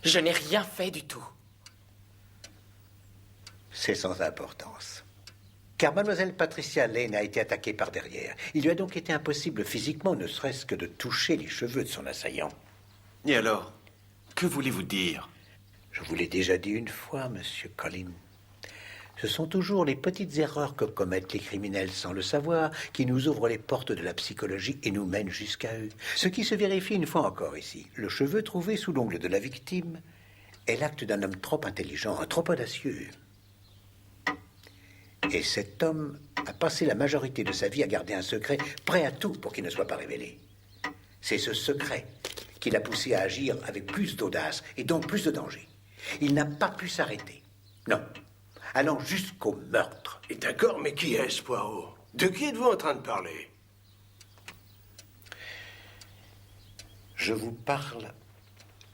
Je n'ai rien fait du tout. C'est sans importance. Car mademoiselle Patricia Lane a été attaquée par derrière. Il lui a donc été impossible physiquement, ne serait-ce que de toucher les cheveux de son assaillant. Et alors, que voulez-vous dire? Je vous l'ai déjà dit une fois, monsieur Collins. Ce sont toujours les petites erreurs que commettent les criminels sans le savoir qui nous ouvrent les portes de la psychologie et nous mènent jusqu'à eux. Ce qui se vérifie une fois encore ici. Le cheveu trouvé sous l'ongle de la victime est l'acte d'un homme trop intelligent, trop audacieux. Et cet homme a passé la majorité de sa vie à garder un secret, prêt à tout pour qu'il ne soit pas révélé. C'est ce secret qui l'a poussé à agir avec plus d'audace et donc plus de danger. Il n'a pas pu s'arrêter. Non. Allant jusqu'au meurtre. Et d'accord, mais qui est-ce, Poirot? De qui êtes-vous en train de parler? Je vous parle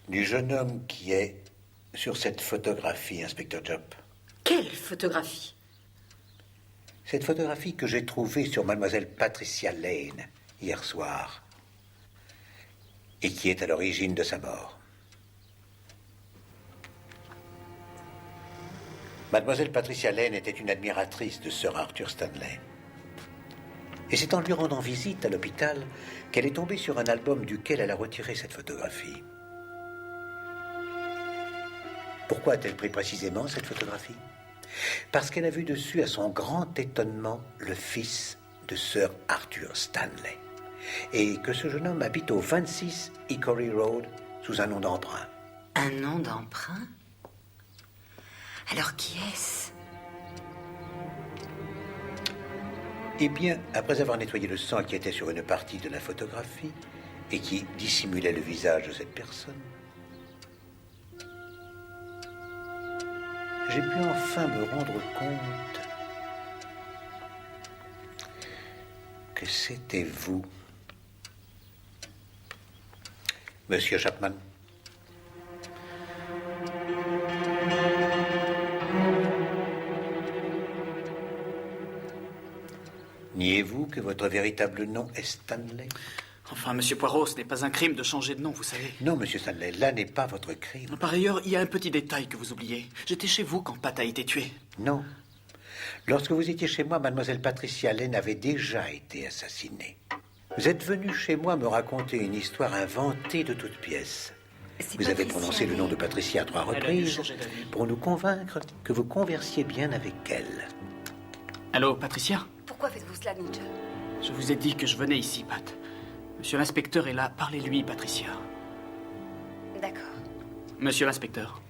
du jeune homme qui est sur cette photographie, inspecteur Jupp. Quelle photographie? Cette photographie que j'ai trouvée sur mademoiselle Patricia Lane hier soir et qui est à l'origine de sa mort. Mademoiselle Patricia Lane était une admiratrice de Sir Arthur Stanley. Et c'est en lui rendant visite à l'hôpital qu'elle est tombée sur un album duquel elle a retiré cette photographie. Pourquoi a-t-elle pris précisément cette photographie? Parce qu'elle a vu dessus, à son grand étonnement, le fils de Sir Arthur Stanley. Et que ce jeune homme habite au 26 Hickory Road sous un nom d'emprunt. Un nom d'emprunt? Alors qui est-ce? Eh bien, après avoir nettoyé le sang qui était sur une partie de la photographie et qui dissimulait le visage de cette personne, j'ai pu enfin me rendre compte que c'était vous, Monsieur Chapman. Niez-vous que votre véritable nom est Stanley? Enfin, monsieur Poirot, ce n'est pas un crime de changer de nom, vous savez. Non, monsieur Stanley, là n'est pas votre crime. Par ailleurs, il y a un petit détail que vous oubliez. J'étais chez vous quand Pat a été tué. Non. Lorsque vous étiez chez moi, mademoiselle Patricia Lane avait déjà été assassinée. Vous êtes venu chez moi me raconter une histoire inventée de toutes pièces. Vous avez prononcé le nom de Patricia à 3 reprises pour nous convaincre que vous conversiez bien avec elle. Allô, Patricia? Pourquoi faites-vous cela, Mitchell? Je vous ai dit que je venais ici, Pat. Monsieur l'inspecteur est là. Parlez-lui, Patricia. D'accord. Monsieur l'inspecteur.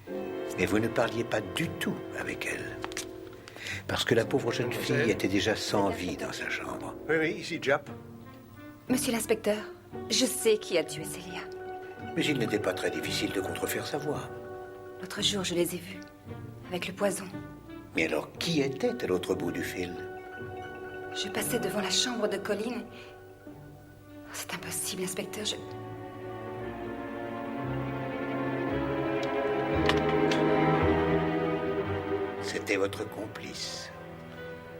Et vous ne parliez pas du tout avec elle. Parce que la pauvre jeune fille était déjà sans vie dans sa chambre. Oui, oui, ici Jupp. Monsieur l'inspecteur, je sais qui a tué Célia. Mais il n'était pas très difficile de contrefaire sa voix. L'autre jour, je les ai vus. Avec le poison. Mais alors, qui était à l'autre bout du fil? Je passais devant la chambre de Colin. C'est impossible, inspecteur, C'était votre complice,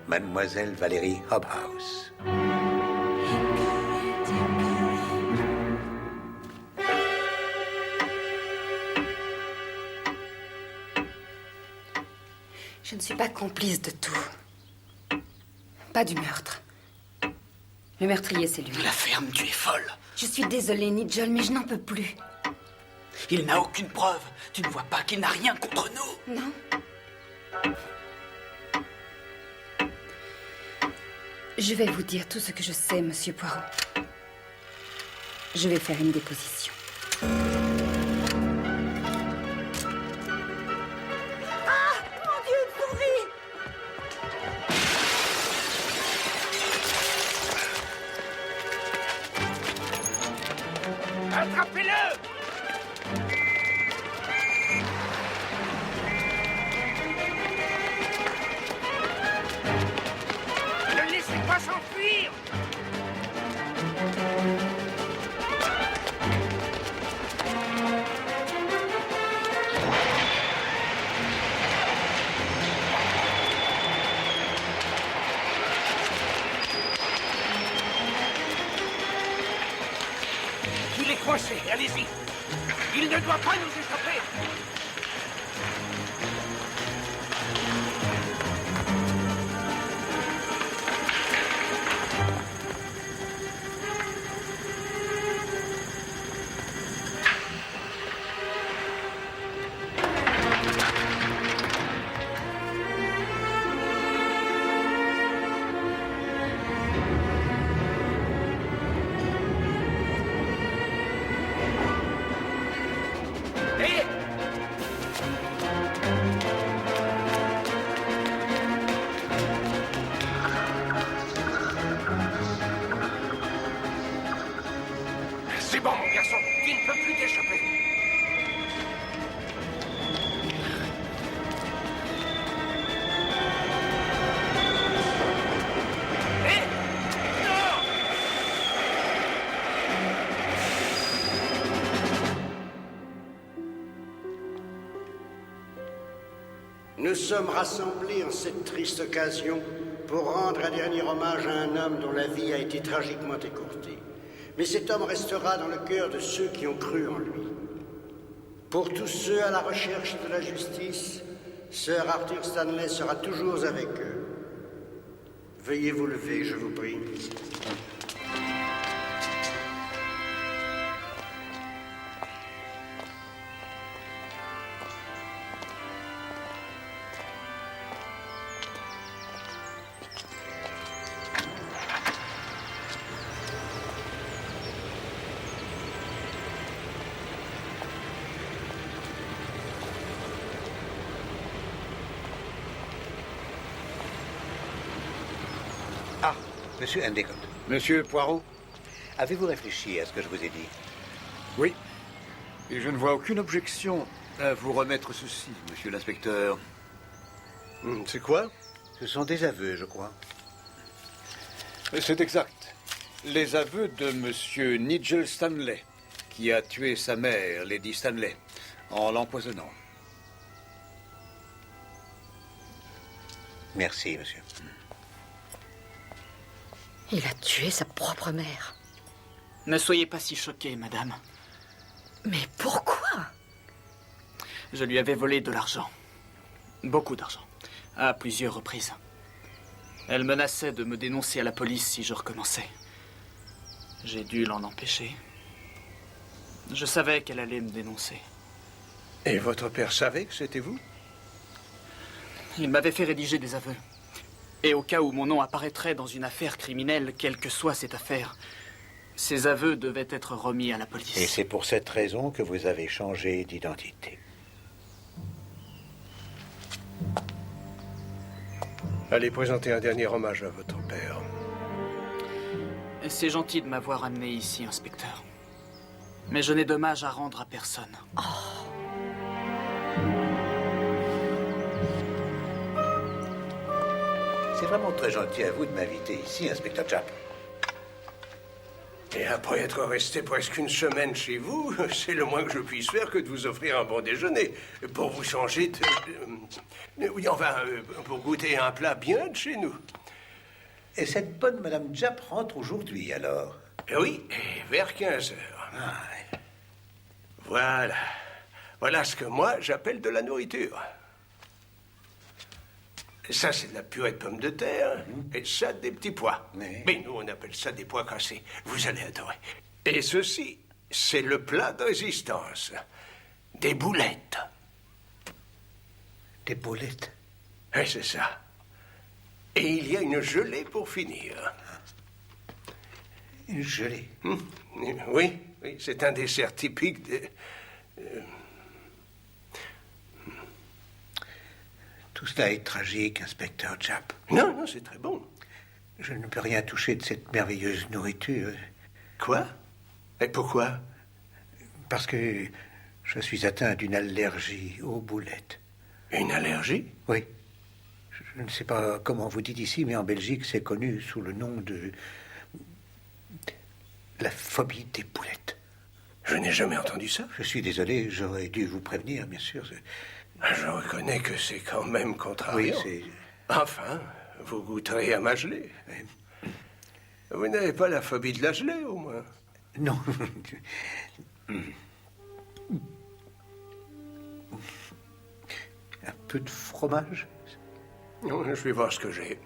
mademoiselle Valérie Hobhouse. Je ne suis pas complice de tout. Pas du meurtre. Le meurtrier, c'est lui. La ferme, tu es folle. Je suis désolée, Nigel, mais je n'en peux plus. Il n'a aucune preuve. Tu ne vois pas qu'il n'a rien contre nous? Non. Je vais vous dire tout ce que je sais, monsieur Poirot. Je vais faire une déposition. Attrapez-le! Ne laissez pas s'enfuir! Il est coincé, allez-y! Il ne doit pas nous échapper. C'est bon, mon garçon. Tu ne peux plus t'échapper. Hé! Non! Nous sommes rassemblés en cette triste occasion pour rendre un dernier hommage à un homme dont la vie a été tragiquement écourtée. Mais cet homme restera dans le cœur de ceux qui ont cru en lui. Pour tous ceux à la recherche de la justice, Sir Arthur Stanley sera toujours avec eux. Veuillez vous lever, je vous prie. Ah, monsieur Endicott, Monsieur Poirot? avez-vous réfléchi à ce que je vous ai dit? Oui. Et je ne vois aucune objection à vous remettre ceci, monsieur l'inspecteur. C'est quoi? Ce sont des aveux, je crois. C'est exact. Les aveux de monsieur Nigel Stanley, qui a tué sa mère, Lady Stanley, en l'empoisonnant. Merci, monsieur. Il a tué sa propre mère. Ne soyez pas si choquée, madame. Mais pourquoi? Je lui avais volé de l'argent. Beaucoup d'argent. À plusieurs reprises. Elle menaçait de me dénoncer à la police si je recommençais. J'ai dû l'en empêcher. Je savais qu'elle allait me dénoncer. Et votre père savait que c'était vous? Il m'avait fait rédiger des aveux. Et au cas où mon nom apparaîtrait dans une affaire criminelle, quelle que soit cette affaire, ces aveux devaient être remis à la police. Et c'est pour cette raison que vous avez changé d'identité. Allez présenter un dernier hommage à votre père. C'est gentil de m'avoir amené ici, inspecteur. Mais je n'ai d'hommage à rendre à personne. C'est vraiment très gentil à vous de m'inviter ici, inspecteur Japp. Et après être resté presque une semaine chez vous, c'est le moins que je puisse faire que de vous offrir un bon déjeuner. Pour vous changer de... oui, enfin, pour goûter un plat bien de chez nous. Et cette bonne Madame Japp rentre aujourd'hui, alors? Oui, vers 15 heures. Ah, ouais. Voilà. Voilà ce que moi, j'appelle de la nourriture. Ça, c'est de la purée de pommes de terre, et ça, des petits pois. Mais nous, on appelle ça des pois cassés. Vous allez adorer. Et ceci, c'est le plat de résistance. Des boulettes. Des boulettes? Oui, c'est ça. Et il y a une gelée pour finir. Une gelée? Oui, c'est un dessert typique de... Tout cela est tragique, inspecteur Japp. Non, c'est très bon. Je ne peux rien toucher de cette merveilleuse nourriture. Quoi? Et pourquoi? Parce que je suis atteint d'une allergie aux boulettes. Une allergie? Oui. Je ne sais pas comment vous dites ici, mais en Belgique, c'est connu sous le nom de... la phobie des boulettes. Je n'ai jamais entendu ça. Je suis désolé, j'aurais dû vous prévenir, bien sûr. Je reconnais que c'est quand même contrariant. Oui, c'est... Enfin, vous goûterez à ma gelée. Vous n'avez pas la phobie de la gelée, au moins? Non. peu de fromage? Non, je vais voir ce que j'ai.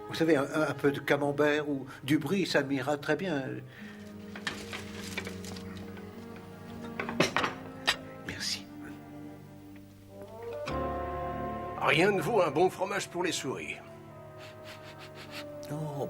Vous savez, un peu de camembert ou du brie, ça m'ira très bien. Merci. Rien ne vaut un bon fromage pour les souris. Oh,